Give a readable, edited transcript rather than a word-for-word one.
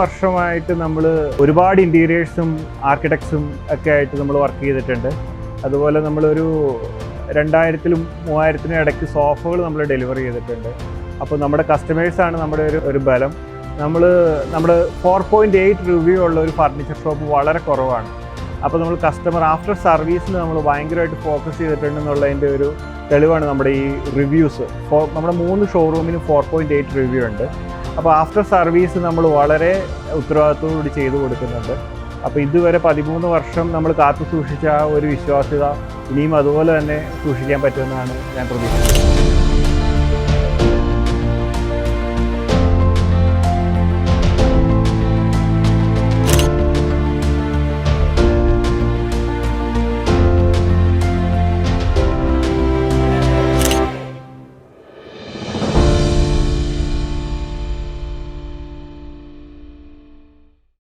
വർഷമായിട്ട് നമ്മൾ ഒരുപാട് ഇൻറ്റീരിയേഴ്സും ആർക്കിടെക്ട്സും ഒക്കെ ആയിട്ട് നമ്മൾ വർക്ക് ചെയ്തിട്ടുണ്ട്. അതുപോലെ നമ്മളൊരു 2000-ലും 3000-നും ഇടയ്ക്ക് സോഫകൾ നമ്മൾ ഡെലിവറി ചെയ്തിട്ടുണ്ട്. അപ്പോൾ നമ്മുടെ കസ്റ്റമേഴ്സാണ് നമ്മുടെ ഒരു ബലം. നമ്മുടെ 4.8 റിവ്യൂ ഉള്ള ഒരു ഫർണിച്ചർ ഷോപ്പ് വളരെ കുറവാണ്. അപ്പോൾ നമ്മൾ കസ്റ്റമർ ആഫ്റ്റർ സർവീസിന് നമ്മൾ ഭയങ്കരമായിട്ട് ഫോക്കസ് ചെയ്തിട്ടുണ്ടെന്നുള്ളതിൻ്റെ ഒരു തെളിവാണ് നമ്മുടെ ഈ റിവ്യൂസ്. നമ്മുടെ 3 ഷോറൂമിന് 4.8 റിവ്യൂ ഉണ്ട്. അപ്പോൾ ആഫ്റ്റർ സർവീസ് നമ്മൾ വളരെ ഉത്തരവാദിത്തത്തോടുകൂടി ചെയ്തു കൊടുക്കുന്നുണ്ട്. അപ്പോൾ ഇതുവരെ 13 വർഷം നമ്മൾ കാത്തു സൂക്ഷിച്ച ആ ഒരു വിശ്വാസ്യത ഇനിയും അതുപോലെ തന്നെ സൂക്ഷിക്കാൻ പറ്റുമെന്നാണ് ഞാൻ പ്രതീക്ഷിക്കുന്നത്.